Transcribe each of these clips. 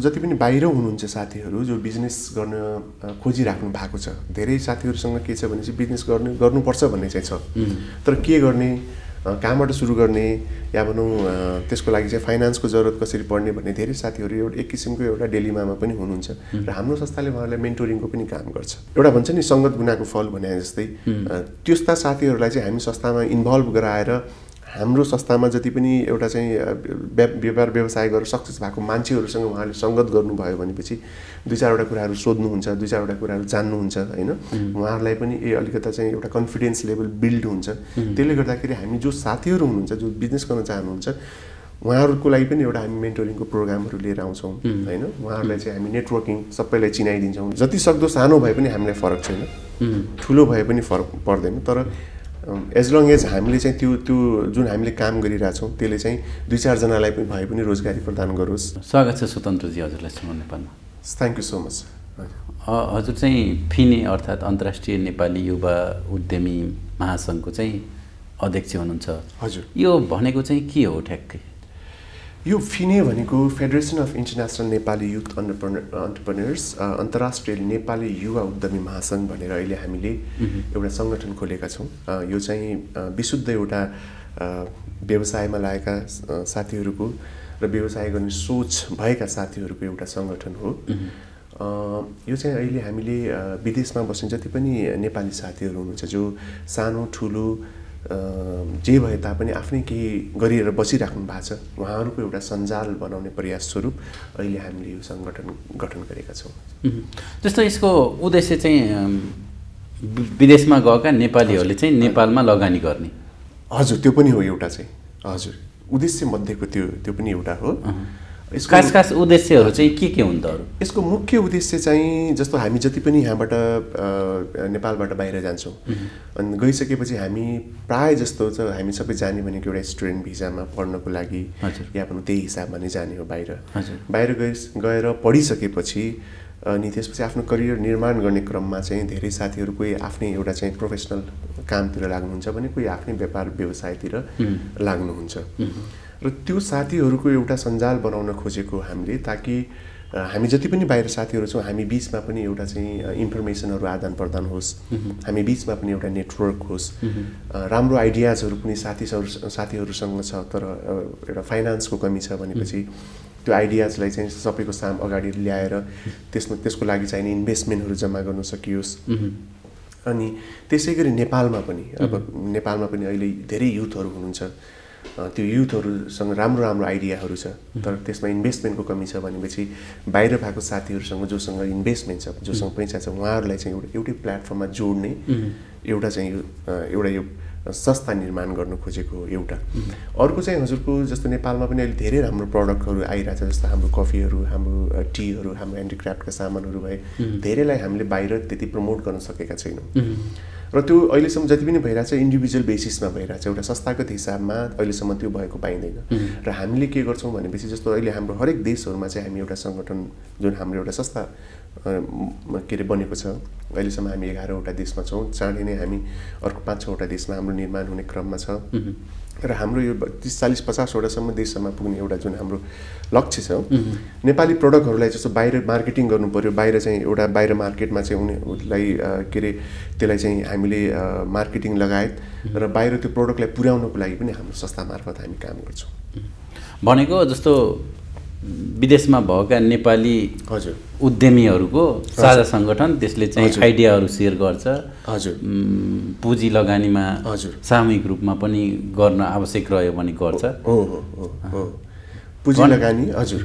जति पनि बाहिर हुनुहुन्छ साथीहरू जो बिजनेस गर्न खोजिराख्नु भएको छ, धेरै साथीहरूसँग के छ भने चाहिँ बिजनेस गर्नुपर्छ भन्ने चाहिँ छ, तर के गर्ने, कहाँबाट सुरु गर्ने, या भनौँ त्यसको लागि चाहिँ फाइनान्सको जरुरत कसरी पर्ने भन्ने धेरै साथीहरू एउटा एक किसिमको एउटा डेलिमामा पनि हुनुहुन्छ र हाम्रो संस्थाले उहाँहरूलाई मेन्टोरिङको पनि काम गर्छ। एउटा भन्छ नि सङ्गत गुनाको फल भने जस्तै त्यस्ता साथीहरूलाई चाहिँ हामी संस्थामा इन्भल्भ गराएर हाम्रो संस्थामा जति पनि एउटा चाहिँ व्यापार व्यवसाय गरेर सक्सेस भएको मान्छेहरूसँग उहाँले सङ्गत गर्नुभयो भनेपछि दुई चारवटा कुराहरू सोध्नुहुन्छ, दुई चारवटा कुराहरू जान्नुहुन्छ हैन, उहाँहरूलाई पनि अलिकता चाहिँ एउटा कन्फिडेन्स लेभल बिल्ड हुन्छ। त्यसले गर्दाखेरि हामी जो साथीहरू हुनुहुन्छ जो बिजनेस गर्न चाहनुहुन्छ उहाँहरूको लागि पनि एउटा हामी मेन्टोरिङको प्रोग्रामहरू लिएर आउँछौँ हैन। उहाँहरूलाई चाहिँ हामी नेटवर्किङ सबैलाई चिनाइदिन्छौँ। जति सक्दो सानो भए पनि हामीलाई फरक छैन, ठुलो भए पनि फरक पर्दैन, तर एज लङ एज हामीले चाहिँ त्यो जुन हामीले काम गरिरहेछौँ त्यसले चाहिँ दुई चारजनालाई पनि भए पनि रोजगारी प्रदान गरोस्। स्वागत छ स्वतन्त्रजी हजुरलाई सम्म नेपालमा। Thank you so much. हजुर चाहिँ फिने अर्थात् अन्तर्राष्ट्रिय नेपाली युवा उद्यमी महासङ्घको चाहिँ अध्यक्ष हुनुहुन्छ। हजुर, यो भनेको चाहिँ के हो ठ्याक्कै? यो फिने भनेको federation of international Nepali youth entrepreneurs अन्तर्राष्ट्रिय नेपाली युवा उद्यमी महासङ्घ भनेर अहिले हामीले एउटा सङ्गठन खोलेका छौँ। यो चाहिँ विशुद्ध एउटा व्यवसायमा लागेका साथीहरूको र व्यवसाय गर्ने सोच भएका साथीहरूको एउटा सङ्गठन हो। यो चाहिँ अहिले हामीले विदेशमा बस्ने जति पनि नेपाली साथीहरू हुनुहुन्छ जो सानो ठुलो जे भए तापनि आफ्नै केही गरिएर बसिराख्नु भएको छ उहाँहरूको एउटा सञ्जाल बनाउने प्रयास स्वरूप अहिले हामीले यो सङ्गठन गठन गरेका छौँ। जस्तो यसको उद्देश्य चाहिँ विदेशमा गएका नेपालीहरूले चाहिँ नेपालमा लगानी गर्ने? हजुर, त्यो पनि हो एउटा चाहिँ। हजुर, उद्देश्य मध्येको त्यो पनि एउटा हो। खास उद्देश्यहरू चाहिँ के हुन् त? यसको मुख्य उद्देश्य चाहिँ जस्तो हामी जति पनि यहाँबाट नेपालबाट बाहिर जान्छौँ अनि गइसकेपछि हामी प्राय जस्तो चाहिँ हामी सबै जाने भनेको एउटा स्टुडेन्ट भिजामा पढ्नको लागि या भनौँ त्यही हिसाबमा नै जाने हो बाहिर गएर पढिसकेपछि अनि त्यसपछि आफ्नो करियर निर्माण गर्ने क्रममा चाहिँ धेरै साथीहरू कोही आफ्नै एउटा चाहिँ प्रोफेसनल कामतिर लाग्नुहुन्छ भने कोही आफ्नै व्यापार व्यवसायतिर लाग्नुहुन्छ र त्यो साथीहरूको एउटा सञ्जाल बनाउन खोजेको हामीले, ताकि हामी जति पनि बाहिर साथीहरू छौँ हामी बिचमा पनि एउटा चाहिँ इन्फर्मेसनहरू आदान प्रदान होस्, हामी बिचमा पनि एउटा नेटवर्क होस्, राम्रो आइडियाजहरू पनि साथीहरूसँग छ तर एउटा फाइनान्सको कमी छ भनेपछि त्यो आइडियाजलाई चाहिँ सबैको अगाडि ल्याएर त्यसको लागि चाहिने इन्भेस्टमेन्टहरू जम्मा गर्न सकियोस्। अनि त्यसै गरी नेपालमा पनि अहिले धेरै युथहरू हुनुहुन्छ, त्यो युथहरूसँग राम्रो आइडियाहरू छ तर त्यसमा इन्भेस्टमेन्टको कमी छ भनेपछि बाहिर भएको साथीहरूसँग जोसँग इन्भेस्टमेन्ट छ, जोसँग पैसा छ उहाँहरूलाई चाहिँ एउटै प्लेटफर्ममा जोड्ने एउटा चाहिँ एउटा यो संस्था निर्माण गर्न खोजेको हो एउटा। अर्को चाहिँ हजुरको जस्तो नेपालमा पनि अहिले धेरै राम्रो प्रडक्टहरू आइरहेछ, जस्तो हाम्रो कफीहरू, हाम्रो टीहरू, हाम्रो ह्यान्डिक्राफ्टका सामानहरू भए धेरैलाई हामीले बाहिर त्यति प्रमोट गर्न सकेका छैनौँ र त्यो अहिलेसम्म जति पनि भइरहेछ इन्डिभिजुअल बेसिसमा भइरहेछ, एउटा संस्थागत हिसाबमा अहिलेसम्म त्यो भएको पाइँदैन। र हामीले के गर्छौँ भनेपछि जस्तो अहिले हाम्रो हरेक देशहरूमा चाहिँ हामी एउटा सङ्गठन जुन हाम्रो एउटा संस्था के अरे बनेको छ, अहिलेसम्म हामी 11वटा देशमा छौँ, चाँडै नै हामी अर्को 5-6वटा देशमा हाम्रो निर्माण हुने क्रममा छ र हाम्रो यो 30-40-50वटासम्म देशमा पुग्ने एउटा जुन हाम्रो लक्ष्य छ। नेपाली प्रडक्टहरूलाई जस्तो बाहिर मार्केटिङ गर्नु पर्यो, बाहिर चाहिँ एउटा बाहिर मार्केटमा चाहिँ उनीहरूलाई के अरे त्यसलाई चाहिँ हामीले मार्केटिङ लगायत र बाहिर त्यो प्रडक्टलाई पुर्याउनको लागि पनि हाम्रो संस्था मार्फत हामी काम गर्छौँ। भनेको जस्तो विदेशमा भएका नेपाली उद्यमीहरूको साझा सङ्गठन, त्यसले चाहिँ आइडियाहरू सेयर गर्छ, पुँजी लगानीमा सामूहिक रूपमा पनि गर्न आवश्यक रह्यो भने गर्छ। पुँजी लगानी हजुर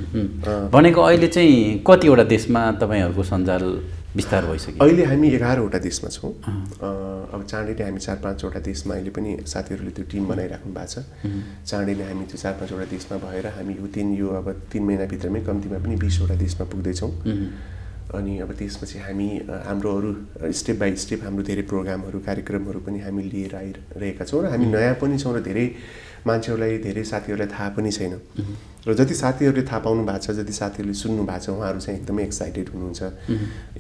भनेको अहिले चाहिँ कतिवटा देशमा तपाईँहरूको सञ्जाल विस्तार भइसक्यो? अहिले हामी 11वटा देशमा छौँ। अब चाँडै नै हामी 4-5वटा देशमा अहिले पनि साथीहरूले त्यो टिम बनाइराख्नु भएको छ। चाँडै नै हामी त्यो 4-5वटा देशमा भएर हामी यो अब 3 महिनाभित्रमै कम्तीमा पनि 20वटा देशमा पुग्दैछौँ। अनि अब त्यसपछि हामी हाम्रो अरू स्टेप बाई स्टेप हाम्रो धेरै प्रोग्रामहरू कार्यक्रमहरू पनि हामी लिएर आइरहेका छौँ र हामी नयाँ पनि छौँ र धेरै मान्छेहरूलाई धेरै साथीहरूलाई थाहा पनि छैन र जति साथीहरूले थाहा पाउनु भएको छ, जति साथीहरूले सुन्नु भएको छ उहाँहरू चाहिँ एकदमै एक्साइटेड हुनुहुन्छ।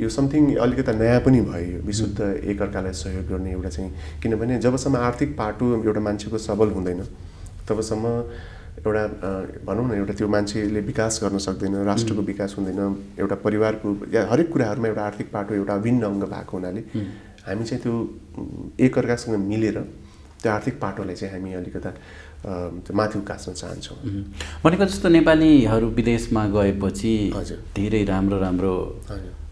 यो समथिङ अलिकता नयाँ पनि भयो, विशुद्ध एकअर्कालाई सहयोग गर्ने एउटा चाहिँ, किनभने जबसम्म आर्थिक पाटो एउटा मान्छेको सबल हुँदैन तबसम्म एउटा भनौँ न एउटा त्यो मान्छेले विकास गर्न सक्दैन, राष्ट्रको विकास हुँदैन, एउटा परिवारको या हरेक कुराहरूमा एउटा आर्थिक पाटो एउटा अभिन्न अङ्ग भएको हुनाले हामी चाहिँ त्यो एकअर्कासँग मिलेर त्यो आर्थिक पाटोलाई चाहिँ हामी अलिकता माथि उकास्न चाहन्छौँ। भनेको जस्तो नेपालीहरू विदेशमा गएपछि धेरै राम्रो राम्रो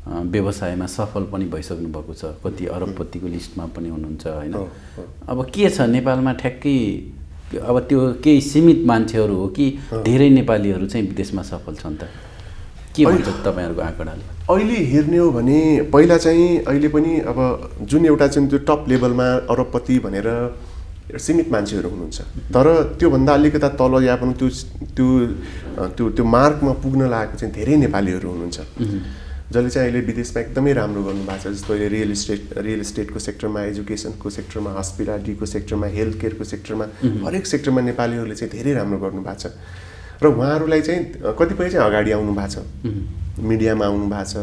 व्यवसायमा सफल पनि भइसक्नु भएको छ, कति अरबपतिको लिस्टमा पनि हुनुहुन्छ होइन। अब के छ नेपालमा ठ्याक्कै अब त्यो केही सीमित मान्छेहरू हो कि धेरै नेपालीहरू चाहिँ विदेशमा सफल छन् त, के भन्छ तपाईँहरूको आँकडाले? अहिले हेर्ने हो भने पहिला चाहिँ अहिले पनि अब जुन एउटा चाहिँ त्यो टप लेभलमा अरबपति भनेर सीमित मान्छेहरू हुनुहुन्छ, तर त्योभन्दा अलिकता तल या पनि त्यो त्यो त्यो त्यो मार्कमा पुग्न लागेको चाहिँ धेरै नेपालीहरू हुनुहुन्छ जसले चाहिँ अहिले विदेशमा एकदमै राम्रो गर्नुभएको छ। जस्तो अहिले रियल इस्टेटको सेक्टरमा, एजुकेसनको सेक्टरमा, हस्पिटालिटीको सेक्टरमा, हेल्थ केयरको सेक्टरमा, हरेक सेक्टरमा नेपालीहरूले चाहिँ धेरै राम्रो गर्नुभएको छ र उहाँहरूलाई चाहिँ कतिपय चाहिँ अगाडि आउनु भएको छ, मिडियामा आउनु भएको छ,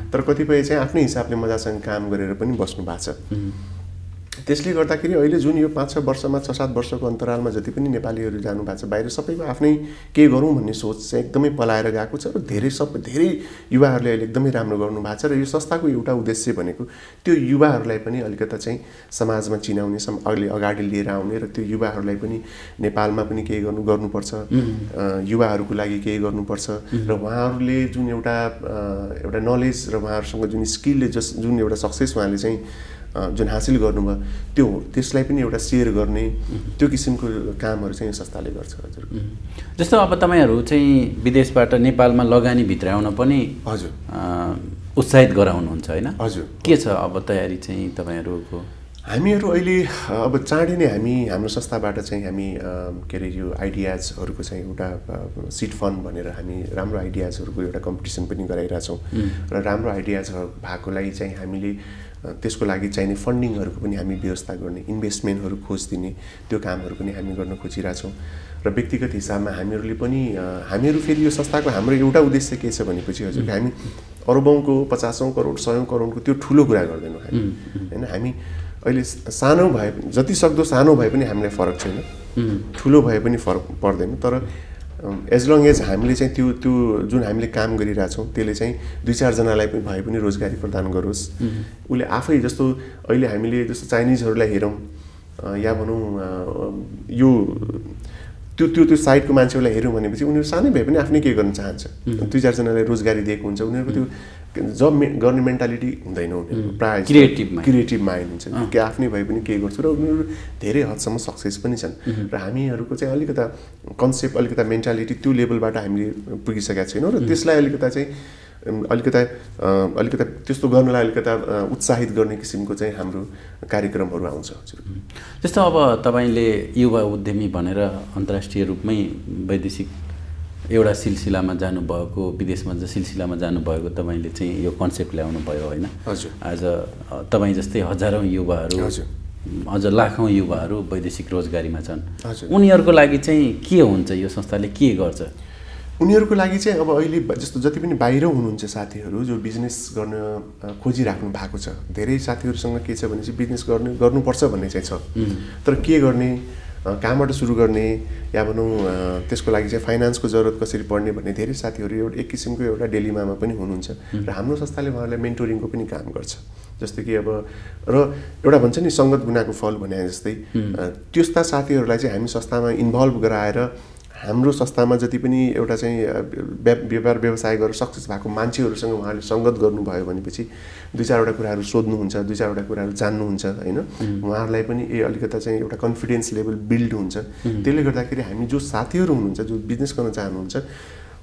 तर कतिपय चाहिँ आफ्नै हिसाबले मजासँग काम गरेर पनि बस्नु भएको छ। त्यसले गर्दाखेरि अहिले जुन यो 5-6 वर्षमा 6-7 वर्षको अन्तरालमा जति पनि नेपालीहरू जानुभएको छ बाहिर, सबैको आफ्नै के गरौँ भन्ने सोच चाहिँ एकदमै पलाएर गएको छ र धेरै युवाहरूले अहिले एकदमै राम्रो गर्नुभएको छ। र यो संस्थाको एउटा उद्देश्य भनेको त्यो युवाहरूलाई पनि अलिकता चाहिँ समाजमा चिनाउने, अहिले अगाडि लिएर आउने र त्यो युवाहरूलाई पनि नेपालमा पनि केही गर्नुपर्छ, युवाहरूको लागि केही गर्नुपर्छ र उहाँहरूले जुन एउटा नलेज र उहाँहरूसँग जुन स्किलले जुन एउटा सक्सेस उहाँले चाहिँ जुन हासिल गर्नुभयो त्यसलाई पनि एउटा सेयर गर्ने त्यो किसिमको कामहरू चाहिँ यो संस्थाले गर्छ। हजुर, जस्तो अब तपाईँहरू चाहिँ विदेशबाट नेपालमा लगानी भित्राउन पनि उत्साहित गराउनुहुन्छ होइन? हजुर, के छ अब तयारी चाहिँ तपाईँहरूको? हामीहरू अहिले अब चाँडै नै हाम्रो संस्थाबाट चाहिँ हामी के अरे यो आइडियाजहरूको चाहिँ एउटा सिड फन्ड भनेर हामी राम्रो आइडियाजहरूको एउटा कम्पिटिसन पनि गराइरहेछौँ र राम्रो आइडियाज भएकोलाई चाहिँ हामीले त्यसको लागि चाहिने फन्डिङहरूको पनि हामी व्यवस्था गर्ने, इन्भेस्टमेन्टहरू खोजिदिने त्यो कामहरू पनि हामी गर्न खोजिरहेछौँ। र व्यक्तिगत हिसाबमा हामीहरूले पनि हामीहरू फेरि यो संस्थाको हाम्रो एउटा उद्देश्य के छ भनेपछि हजुर हामी अरबौँको 50औं करोड 100औं करोडको त्यो ठुलो कुरा गर्दैनौँ हामी होइन। हामी अहिले सानो भए जति सक्दो सानो भए पनि हामीलाई फरक छैन, ठुलो भए पनि फरक पर्दैन, तर एज लङ एज हामीले चाहिँ त्यो जुन हामीले काम गरिरहेछौँ त्यसले चाहिँ 2-4 जनालाई पनि भए पनि रोजगारी प्रदान गरोस्। उसले आफै जस्तो अहिले हामीले जस्तो चाइनिजहरूलाई हेरौँ या भनौँ यो त्यो साइडको मान्छेहरूलाई हेऱ्यौँ भनेपछि उनीहरू सानै भए पनि आफ्नै के गर्न चाहन्छ, 2-4 जनालाई रोजगारी दिएको हुन्छ। उनीहरूको त्यो जब गर्ने मेन्टालिटी हुँदैन, उनीहरू प्रायः क्रिएटिभ माइन्ड हुन्छ कि आफ्नै भए पनि केही गर्छु र उनीहरू धेरै हदसम्म सक्सेस पनि छन्। र हामीहरूको चाहिँ अलिकता कन्सेप्ट अलिकता मेन्टालिटी त्यो लेभलबाट हामीले पुगिसकेका छैनौँ र त्यसलाई अलिकता त्यस्तो गर्नलाई अलिकता उत्साहित गर्ने किसिमको चाहिँ हाम्रो कार्यक्रमहरू आउँछ। हजुर, जस्तो अब तपाईँले युवा उद्यमी भनेर अन्तर्राष्ट्रिय रूपमै वैदेशिक एउटा सिलसिलामा जानुभएको, विदेशमा सिलसिलामा जानुभएको तपाईँले चाहिँ यो कन्सेप्ट ल्याउनु भयो होइन? हजुर, आज तपाईँ जस्तै हजारौँ युवाहरू, अझ लाखौँ युवाहरू वैदेशिक रोजगारीमा छन्। उनीहरूको लागि चाहिँ के हुन्छ, यो संस्थाले के गर्छ? उनीहरूको लागि चाहिँ अब अहिले जस्तो जति पनि बाहिर हुनुहुन्छ साथीहरू जो बिजनेस गर्न खोजिराख्नु भएको छ, धेरै साथीहरूसँग के छ भने चाहिँ बिजनेस गर्नुपर्छ भन्ने चाहिँ छ, तर के गर्ने, कहाँबाट सुरु गर्ने या भनौँ त्यसको लागि चाहिँ फाइनेन्सको जरुरत कसरी पर्ने भन्ने धेरै साथीहरू एक किसिमको एउटा डिलेमामा पनि हुनुहुन्छ र हाम्रो संस्थाले उहाँहरूलाई मेन्टोरिङको पनि काम गर्छ। जस्तो कि अब र एउटा भन्छ नि सङ्गत गुनाको फल भने जस्तै त्यस्ता साथीहरूलाई चाहिँ हामी संस्थामा इन्भल्भ गराएर हाम्रो संस्थामा जति पनि एउटा चाहिँ व्यापार व्यवसाय गरेर सक्सेस भएको मान्छेहरूसँग उहाँले सङ्गत गर्नुभयो भनेपछि 2-4वटा कुराहरू सोध्नुहुन्छ, 2-4वटा कुराहरू जान्नुहुन्छ होइन। उहाँहरूलाई पनि अलिकता चाहिँ एउटा कन्फिडेन्स लेभल बिल्ड हुन्छ। त्यसले गर्दाखेरि हामी जो साथीहरू हुनुहुन्छ जो बिजनेस गर्न चाहनुहुन्छ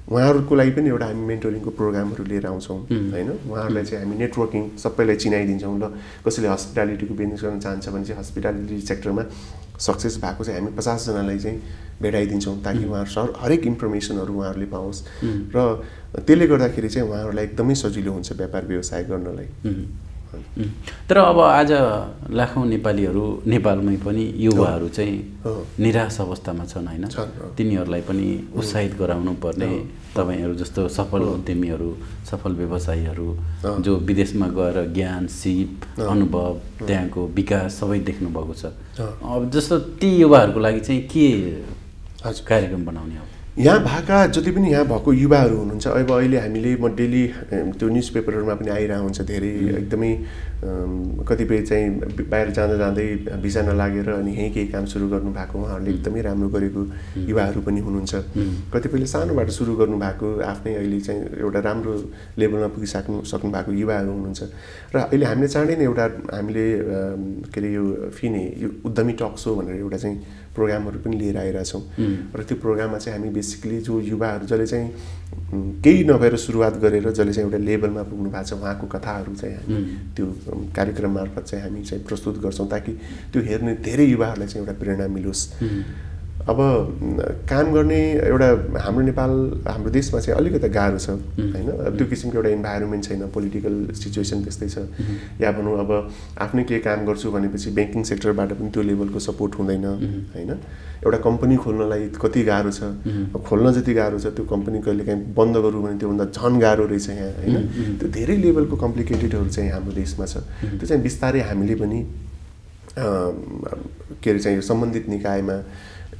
उहाँहरूको लागि पनि एउटा हामी मेन्टोरिङको प्रोग्रामहरू लिएर आउँछौँ होइन। उहाँहरूलाई चाहिँ हामी नेटवर्किङ सबैलाई चिनाइदिन्छौँ। ल कसैले हस्पिटालिटीको बिजनेस गर्न चाहन्छ भने चाहिँ हस्पिटालिटी सेक्टरमा सक्सेस भएको चाहिँ हामी 50 जनालाई चाहिँ भेटाइदिन्छौँ ताकि उहाँहरू हरेक इन्फर्मेसनहरू उहाँहरूले पाओस् र त्यसले गर्दाखेरि चाहिँ उहाँहरूलाई एकदमै सजिलो हुन्छ व्यापार व्यवसाय गर्नलाई। तर अब आज लाखौँ नेपालीहरू नेपालमै पनि युवाहरू चाहिँ निराश अवस्थामा छन् होइन। तिनीहरूलाई पनि उत्साहित गराउनु पर्ने तपाईहरू जस्तो सफल उद्यमीहरू, सफल व्यवसायीहरू जो विदेशमा गएर ज्ञान, सिप, अनुभव, त्यहाँको विकास सबै देख्नु भएको छ। अब जस्तो ती युवाहरूको लागि चाहिँ के कार्यक्रम बनाउने हो? यहाँ भएका जति पनि यहाँ भएको युवाहरू हुनुहुन्छ, अब अहिले हामीले म डेली त्यो न्युजपेपरहरूमा पनि आइरहेको हुन्छ धेरै एकदमै कतिपय चाहिँ बाहिर जाँदा जाँदै भिसा नलागेर अनि यहीँ केही काम सुरु गर्नु भएको उहाँहरूले एकदमै राम्रो गरेको युवाहरू पनि हुनुहुन्छ। कतिपयले सानोबाट सुरु गर्नुभएको आफ्नै अहिले चाहिँ एउटा राम्रो लेभलमा पुगिसक्नु भएको युवाहरू हुनुहुन्छ। र अहिले हामीले चाँडै नै एउटा हामीले के अरे यो फिने यो उद्यमी टक सो भनेर एउटा चाहिँ प्रोग्रामहरू पनि लिएर आइरहेछौँ। र त्यो प्रोग्राममा चाहिँ हामी बेसिकली जो युवाहरू जसले चाहिँ केही नभएर सुरुवात गरेर जसले चाहिँ एउटा लेभलमा पुग्नु भएको छ उहाँको कथाहरू चाहिँ हामी त्यो कार्यक्रम मार्फत चाहिँ हामी चाहिँ प्रस्तुत गर्छौँ ताकि त्यो हेर्ने धेरै युवाहरूलाई चाहिँ एउटा प्रेरणा मिलोस्। अब काम गर्ने एउटा हाम्रो देशमा चाहिँ अलिकति गाह्रो छ हैन, त्यो किसिमको एउटा इन्भाइरोमेन्ट छैन, पोलिटिकल सिचुएसन त्यस्तै छ। या भनौँ अब आफ्नै केही काम गर्छु भनेपछि ब्याङ्किङ सेक्टरबाट पनि त्यो लेभलको सपोर्ट हुँदैन हैन। एउटा कम्पनी खोल्नलाई कति गाह्रो छ, खोल्न जति गाह्रो छ त्यो कम्पनी कहिले काहीँ बन्द गरौँ भने त्योभन्दा झन् गाह्रो रहेछ यहाँ हैन। त्यो धेरै लेभलको कम्प्लिकेटेडहरू चाहिँ हाम्रो देशमा छ। त्यो चाहिँ बिस्तारै हामीले पनि के अरे चाहिँ सम्बन्धित निकायमा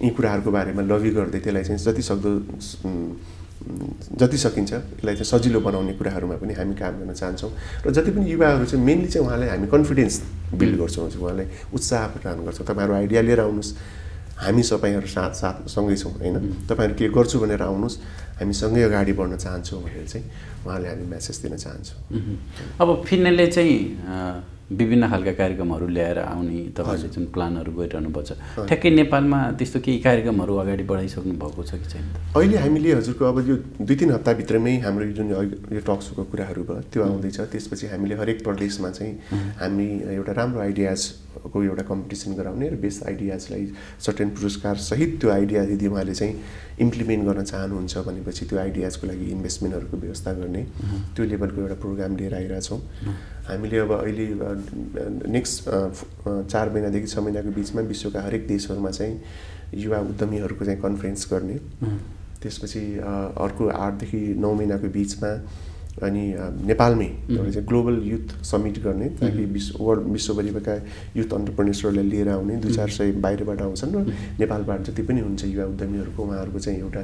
यी कुराहरूको बारेमा लबी गर्दै त्यसलाई चाहिँ जति सकिन्छ यसलाई चाहिँ सजिलो बनाउने कुराहरूमा पनि हामी काम गर्न चाहन्छौँ। र जति पनि युवाहरू चाहिँ मेनली चाहिँ उहाँलाई हामी कन्फिडेन्स बिल्ड गर्छौँ, उहाँलाई उत्साह प्रदान गर्छौँ। तपाईँहरू आइडिया लिएर आउनुहोस्, हामी तपाईँहरू सँगै छौँ हैन, तपाईँहरू के गर्छु भनेर आउनुहोस्, हामी सँगै अगाडि बढ्न चाहन्छौँ भनेर चाहिँ उहाँले हामी मेसेज दिन चाहन्छौँ। अब फिनले चाहिँ विभिन्न खालका कार्यक्रमहरू ल्याएर आउने तपाईँले जुन प्लानहरू गरिरहनुपर्छ, ठ्याक्कै नेपालमा त्यस्तो केही कार्यक्रमहरू अगाडि बढाइसक्नु भएको छ कि छैन? अहिले हामीले हजुरको अब यो 2-3 हप्ताभित्रमै हाम्रो जुन यो टक सोको कुराहरू भयो त्यो आउँदैछ। त्यसपछि हामीले हरेक प्रदेशमा चाहिँ हामी एउटा राम्रो आइडियाजको एउटा कम्पिटिसन गराउने र बेस्ट आइडियाजलाई सर्टेन पुरस्कार सहित त्यो आइडिया यदि उहाँले चाहिँ इम्प्लिमेन्ट गर्न चाहनुहुन्छ भनेपछि त्यो आइडियाजको लागि इन्भेस्टमेन्टहरूको व्यवस्था गर्ने त्यो लेभलको एउटा प्रोग्राम लिएर आइरहेछौँ हामीले। अब अहिले नेक्स्ट 4 महिनादेखि 6 महिनाको बिचमा विश्वका हरेक देशहरूमा चाहिँ युवा उद्यमीहरूको चाहिँ कन्फरेन्स गर्ने, त्यसपछि अर्को 8 देखि 9 महिनाको बिचमा अनि नेपालमै एउटा चाहिँ ग्लोबल युथ समिट गर्ने ताकि विश्वभरिका युथ अन्टरप्रेन्योर्सहरूलाई लिएर आउने। 200-400 बाहिरबाट आउँछन् र नेपालबाट जति पनि हुन्छ युवा उद्यमीहरूको उहाँहरूको चाहिँ एउटा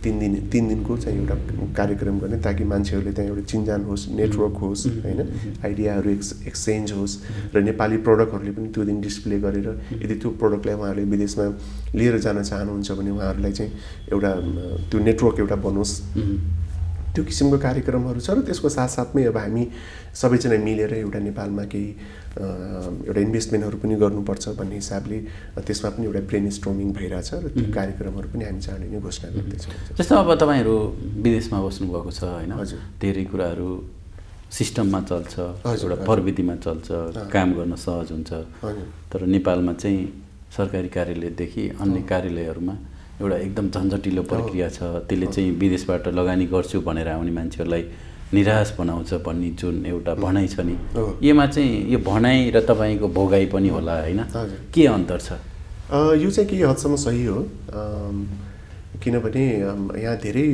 3 दिनको चाहिँ एउटा कार्यक्रम गर्ने ताकि मान्छेहरूले त्यहाँ एउटा चिन्जान होस्, नेटवर्क होस् हैन, आइडियाहरू एक्सचेन्ज होस् र नेपाली प्रडक्टहरूले पनि त्यो दिन डिस्प्ले गरेर यदि त्यो प्रडक्टलाई उहाँहरूले विदेशमा लिएर जान चाहनुहुन्छ भने उहाँहरूलाई चाहिँ एउटा त्यो नेटवर्क एउटा बनोस्। त्यो किसिमको कार्यक्रमहरू छ र त्यसको साथसाथमै अब हामी सबैजना मिलेर एउटा नेपालमा केही एउटा इन्भेस्टमेन्टहरू पनि गर्नुपर्छ भन्ने हिसाबले त्यसमा पनि एउटा ब्रेन स्ट्रोमिङ भइरहेछ र त्यो कार्यक्रमहरू पनि हामी चाँडै नै घोषणा गर्दैछौँ। जस्तो अब तपाईँहरू विदेशमा बस्नुभएको छ होइन, धेरै कुराहरू सिस्टममा चल्छ, एउटा प्रविधिमा चल्छ, काम गर्न सहज हुन्छ। तर नेपालमा चाहिँ सरकारी कार्यालयदेखि अन्य कार्यालयहरूमा एउटा एकदम झन्झटिलो प्रक्रिया छ, त्यसले चाहिँ विदेशबाट लगानी गर्छु भनेर आउने मान्छेहरूलाई निराश बनाउँछ भन्ने जुन एउटा भनाइ छ नि, यसमा चाहिँ यो भनाइ र तपाईँको भोगाइ पनि होला होइन, के अन्तर छ? यो चाहिँ केही हदसम्म सही हो, किनभने यहाँ धेरै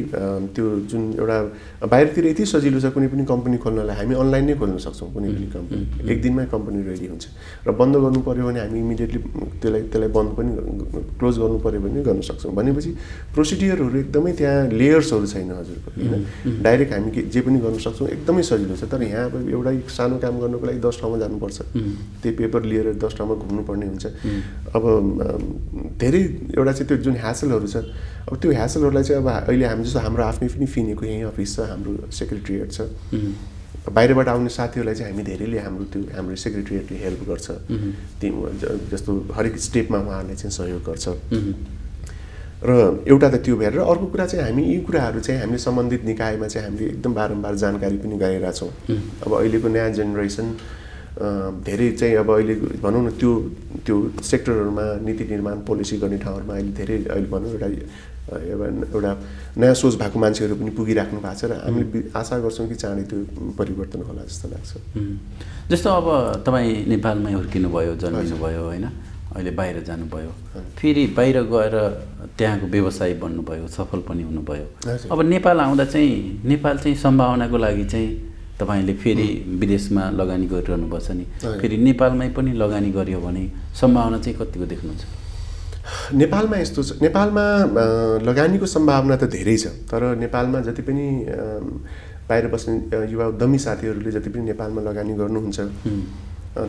त्यो जुन एउटा बाहिरतिर यति सजिलो छ कुनै पनि कम्पनी खोल्नलाई, हामी अनलाइन नै खोल्न सक्छौँ कुनै पनि कम्पनी, 1 दिनमै कम्पनी रेडी हुन्छ र बन्द गर्नु पर्यो भने हामी इमिडिएटली त्यसलाई बन्द पनि क्लोज गर्नु पर्यो भने गर्न सक्छौँ। भनेपछि प्रोसिडियरहरू एकदमै त्यहाँ लेयर्सहरू छैन हजुरको हैन, डाइरेक्ट हामी जे पनि गर्न सक्छौँ, एकदमै सजिलो छ। तर यहाँ अब एउटा सानो काम गर्नुको लागि 10 ठाउँमा जानुपर्छ, त्यही पेपर लिएर 10 ठाउँमा घुम्नुपर्ने हुन्छ। अब धेरै एउटा चाहिँ त्यो जुन ह्यासलहरू छ, अब त्यो ह्यासलहरूलाई चाहिँ अब अहिले हामी जस्तो हाम्रो आफ्नै पनि फिनेको यहीँ अफिस छ, हाम्रो सेक्रेटेरिएट छ, बाहिरबाट आउने साथीहरूलाई चाहिँ हामी धेरैले हाम्रो सेक्रेटेरिएटले हेल्प गर्छ, जस्तो हरेक स्टेपमा उहाँहरूले चाहिँ सहयोग गर्छ। र एउटा त त्यो भएर अर्को कुरा चाहिँ हामी यी कुराहरू चाहिँ हामीले सम्बन्धित निकायमा चाहिँ हामीले एकदम बारम्बार जानकारी पनि गराइरहेछौँ। अब अहिलेको नयाँ जेनेरेसन धेरै चाहिँ अब अहिले भनौँ न त्यो सेक्टरहरूमा नीति निर्माण पोलिसी गर्ने ठाउँहरूमा अहिले भनौँ एउटा नयाँ सोच भएको मान्छेहरू पनि पुगिराख्नु भएको छ र हामीले आशा गर्छौँ कि चाँडै त्यो परिवर्तन होला जस्तो लाग्छ। जस्तो अब तपाईँ नेपालमै हुर्किनुभयो, जन्मिनुभयो होइन, अहिले बाहिर जानुभयो, फेरि बाहिर गएर त्यहाँको व्यवसायी बन्नुभयो, सफल पनि हुनुभयो। अब नेपाल आउँदा चाहिँ नेपाल चाहिँ सम्भावनाको लागि चाहिँ तपाईले फेरि विदेशमा लगानी गरिरहनु पर्छ नि, फेरि नेपालमै पनि लगानी गरियो भने सम्भावना चाहिँ कतिको देख्नुहुन्छ? नेपालमा यस्तो छ, नेपालमा लगानीको सम्भावना त धेरै छ, तर नेपालमा जति पनि बाहिर बस्ने युवा उद्यमी साथीहरूले जति पनि नेपालमा लगानी गर्नुहुन्छ,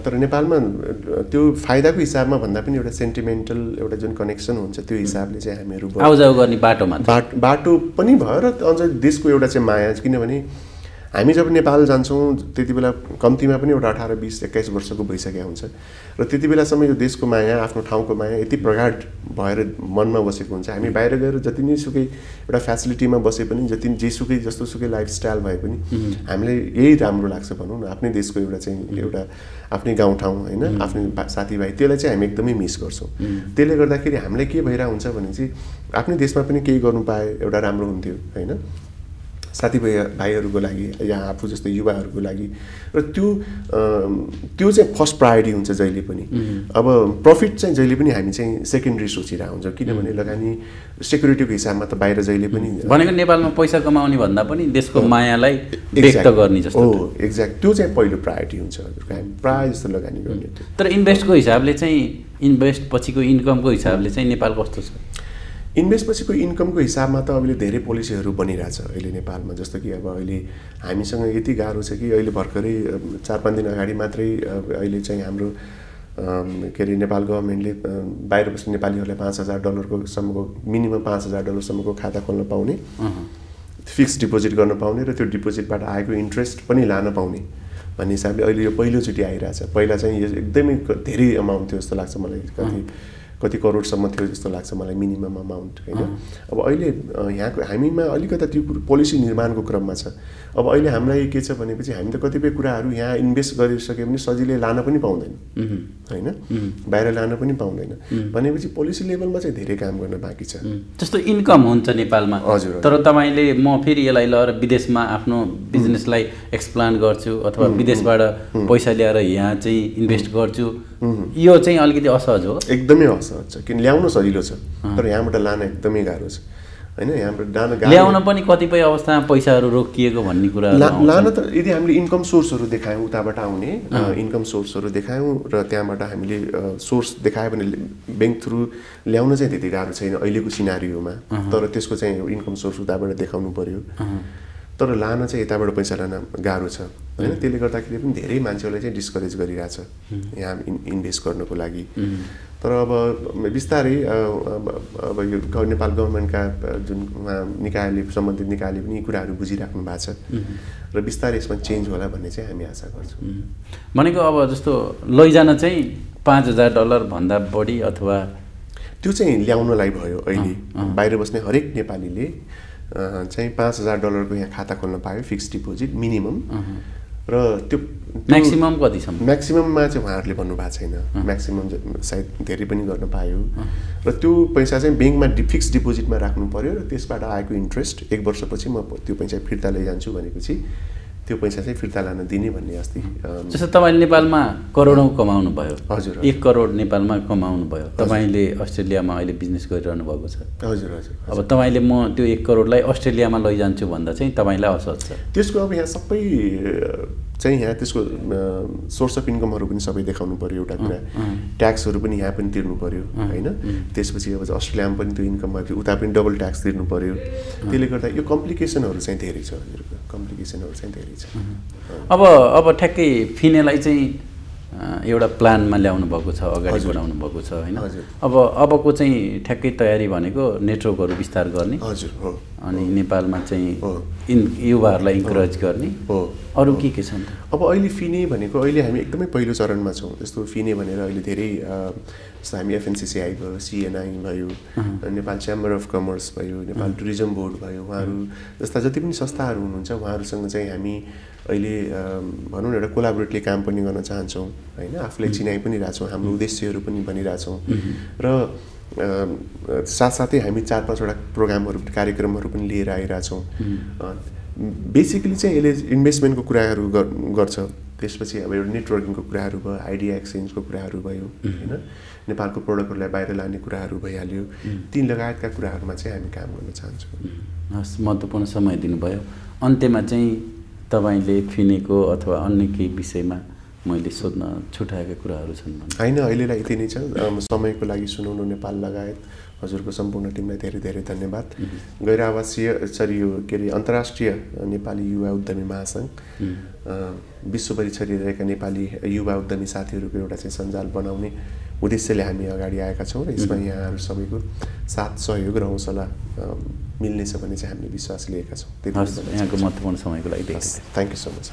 तर नेपालमा त्यो फाइदाको हिसाबमा भन्दा पनि एउटा सेन्टिमेन्टल एउटा जुन कनेक्सन हुन्छ त्यो हिसाबले चाहिँ हामीहरू आउजाउ गर्ने बाटो पनि भयो र अझ देशको एउटा चाहिँ माया, किनभने हामी जब नेपाल जान्छौँ त्यति बेला कम्तीमा पनि एउटा 18, 20, 21 वर्षको भइसकेको हुन्छ र त्यति बेलासम्म यो देशको माया, आफ्नो ठाउँको माया यति प्रगाढ भएर मनमा बसेको हुन्छ। हामी बाहिर गएर जति नै सुकै एउटा फ्यासिलिटीमा बसे पनि, जति जेसुकै जस्तोसुकै लाइफस्टाइल भए पनि हामीलाई यही राम्रो लाग्छ भनौँ न, आफ्नै देशको एउटा चाहिँ एउटा आफ्नै गाउँठाउँ होइन, आफ्नै साथीभाइ, त्यसलाई चाहिँ हामी एकदमै मिस गर्छौँ। त्यसले गर्दाखेरि हामीलाई के भइरहेको हुन्छ भने चाहिँ आफ्नै देशमा पनि केही गर्नु पाए एउटा राम्रो हुन्थ्यो होइन, साथीभाइहरूको लागि या आफू जस्तो युवाहरूको लागि। र त्यो चाहिँ फर्स्ट प्रायोरिटी हुन्छ जहिले पनि। अब प्रफिट चाहिँ जहिले पनि हामी चाहिँ सेकेन्डरी सोचिरहेको हुन्छौँ, किनभने लगानी सेक्युरिटीको हिसाबमा त बाहिर जहिले पनि भनेको नेपालमा पैसा कमाउने भन्दा पनि देशको मायालाई व्यक्त गर्ने जस्तो। हो, एक्ज्याक्ट, त्यो चाहिँ पहिलो प्रायोरिटी हुन्छ हजुरको, हामी प्रायः जस्तो लगानी गर्ने। तर इन्भेस्टको हिसाबले चाहिँ, इन्भेस्ट पछिको इन्कमको हिसाबले चाहिँ नेपाल कस्तो छ? इन्भेस्ट पछिको इन्कमको हिसाबमा त अहिले धेरै पोलिसीहरू बनिरहेछ अहिले नेपालमा। जस्तो कि अब अहिले हामीसँग यति गाह्रो छ कि अहिले भर्खरै 4-5 दिन अगाडि मात्रै अहिले चाहिँ हाम्रो के अरे नेपाल गभर्मेन्टले बाहिर बस्ने नेपालीहरूलाई $5,000 सम्मको मिनिमम $5,000 सम्मको खाता खोल्न पाउने, फिक्स डिपोजिट गर्न पाउने र त्यो डिपोजिटबाट आएको इन्ट्रेस्ट पनि लान पाउने भन्ने हिसाबले अहिले यो पहिलोचोटि आइरहेछ। पहिला चाहिँ यो एकदमै धेरै अमाउन्ट थियो जस्तो लाग्छ मलाई, कति करोडसम्म थियो जस्तो लाग्छ मलाई मिनिमम अमाउन्ट होइन। अब अहिले यहाँको हामीमा अलिकता त्यो पोलिसी निर्माणको क्रममा छ। अब अहिले हामीलाई के छ भनेपछि हामी त कतिपय कुराहरू यहाँ इन्भेस्ट गरिसके पनि सजिलै लान पनि पाउँदैन होइन, बाहिर लान पनि पाउँदैन भनेपछि पोलिसी लेभलमा चाहिँ धेरै काम गर्न बाँकी छ। जस्तो इन्कम हुन्छ नेपालमा, हजुर, तर तपाईँले म फेरि यसलाई लगेर विदेशमा आफ्नो बिजनेसलाई एक्सप्लान गर्छु अथवा विदेशबाट पैसा ल्याएर यहाँ चाहिँ इन्भेस्ट गर्छु, यो चाहिँ अलिकति असहज हो? एकदमै असहज छ, किन ल्याउन सजिलो छ तर यहाँबाट लान एकदमै गाह्रो छ होइन। यहाँबाट ल्याउन पनि कतिपय अवस्थामा पैसाहरू रोकिएको भन्ने कुरा लान त यदि हामीले इन्कम सोर्सहरू देखायौँ, उताबाट आउने इन्कम सोर्सहरू देखायौँ र त्यहाँबाट हामीले सोर्स देखायो भने ब्याङ्क थ्रु ल्याउन चाहिँ त्यति गाह्रो छैन अहिलेको सिनारियोमा, तर त्यसको चाहिँ इन्कम सोर्स उताबाट देखाउनु पर्यो। तर लान चाहिँ यताबाट पैसा लान गाह्रो छ होइन। त्यसले गर्दाखेरि पनि धेरै मान्छेहरूलाई चाहिँ डिस्करेज गरिरहेछ यहाँ इन्भेस्ट गर्नको लागि। तर अब बिस्तारै अब यो नेपाल गभर्मेन्टका जुन निकायले, सम्बन्धित निकायले पनि यी कुराहरू बुझिराख्नु भएको छ र बिस्तारै यसमा चेन्ज होला भन्ने चाहिँ हामी आशा गर्छौँ। भनेको अब जस्तो लैजान चाहिँ $5,000 भन्दा बढी अथवा त्यो चाहिँ ल्याउनलाई भयो। अहिले बाहिर बस्ने हरेक नेपालीले चाहिँ $5,000 को यहाँ खाता खोल्न पायो, फिक्स डिपोजिट मिनिमम, र त्यो म्याक्सिमम कतिसम्म? म्याक्सिमममा चाहिँ उहाँहरूले भन्नुभएको छैन, म्याक्सिमम सायद धेरै पनि गर्न पायो र त्यो पैसा चाहिँ ब्याङ्कमा फिक्स डिपोजिटमा राख्नु पर्यो र त्यसबाट आएको इन्ट्रेस्ट 1 वर्षपछि म त्यो पैसा फिर्ता लैजान्छु भनेपछि त्यो पैसा चाहिँ फिर्ता लान दिने भन्ने अस्ति। जस्तो तपाईँले नेपालमा करोडौँ कमाउनु भयो, हजुर, 1 करोड नेपालमा कमाउनु भयो, तपाईँले अस्ट्रेलियामा अहिले बिजनेस गरिरहनु भएको छ। हजुर हजुर। अब तपाईँले म त्यो 1 करोडलाई अस्ट्रेलियामा लैजान्छु भन्दा चाहिँ तपाईँलाई असहज छ? त्यसको अब यहाँ सबै चाहिँ यहाँ त्यसको सोर्स अफ इन्कमहरू पनि सबै देखाउनु पर्यो, एउटा कुरा ट्याक्सहरू पनि यहाँ पनि तिर्नु पर्यो होइन। त्यसपछि अब अस्ट्रेलियामा पनि त्यो इन्कम भयो, उता पनि डबल ट्याक्स तिर्नु पर्यो। त्यसले गर्दा यो कम्प्लिकेसनहरू चाहिँ धेरै छ, कम्प्लिकेसनहरू चाहिँ धेरै छ। अब ठ्याक्कै फिनेलाई चाहिँ एउटा प्लानमा ल्याउनु भएको छ, अगाडि बढाउनु भएको छ होइन। अबको चाहिँ ठ्याक्कै तयारी भनेको नेटवर्कहरू विस्तार गर्ने, हजुर हो, अनि नेपालमा चाहिँ युवाहरूलाई इन्करेज गर्ने, अरू के छन्? अब अहिले फिने भनेको अहिले हामी एकदमै पहिलो चरणमा छौँ। जस्तो फिने भनेर अहिले धेरै जस्तो हामी FNCCI भयो, CNI भयो, नेपाल च्याम्बर अफ कमर्स भयो, नेपाल टुरिज्म बोर्ड भयो, उहाँहरू जस्ता जति पनि संस्थाहरू हुनुहुन्छ उहाँहरूसँग चाहिँ हामी अहिले भनौँ न एउटा कोलाबोरेटली काम पनि गर्न चाहन्छौँ होइन। आफूलाई चिनाइ पनि रहेछौँ, हाम्रो उद्देश्यहरू पनि भनिरहेछौँ र साथसाथै हामी 4-5 वटा प्रोग्रामहरू, कार्यक्रमहरू पनि लिएर आइरहेछौँ। बेसिकली चाहिँ यसले इन्भेस्टमेन्टको कुराहरू गर्छ, त्यसपछि अब एउटा नेटवर्किङको कुराहरू भयो, आइडिया एक्सचेन्जको कुराहरू भयो होइन, नेपालको प्रडक्टहरूलाई बाहिर लाने कुराहरू भइहाल्यो, ती लगायतका कुराहरूमा चाहिँ हामी काम गर्न चाहन्छौँ। हस्, महत्त्वपूर्ण समय दिनुभयो। अन्त्यमा चाहिँ तपाईँले फिनेको अथवा अन्य केही विषयमा मैले सोध्न छुटाएका कुराहरू छन् भने? होइन, अहिलेलाई यति नै छ। समयको लागि सुनाउनु नेपाल लगायत हजुरको सम्पूर्ण टिमलाई धेरै धेरै धन्यवाद। गैर आवासीय यो के अरे अन्तर्राष्ट्रिय नेपाली युवा उद्यमी महासङ्घ विश्वभरि छरिरहेका नेपाली युवा उद्यमी साथीहरूको एउटा चाहिँ सञ्जाल बनाउने उद्देश्यले हामी अगाडि आएका छौँ र यसमा यहाँहरू सबैको साथ सहयोग र हौसला मिल्नेछ भन्ने चाहिँ हामीले विश्वास लिएका छौँ। यहाँको महत्त्वपूर्ण समयको लागि थ्याङ्क यू सो मच।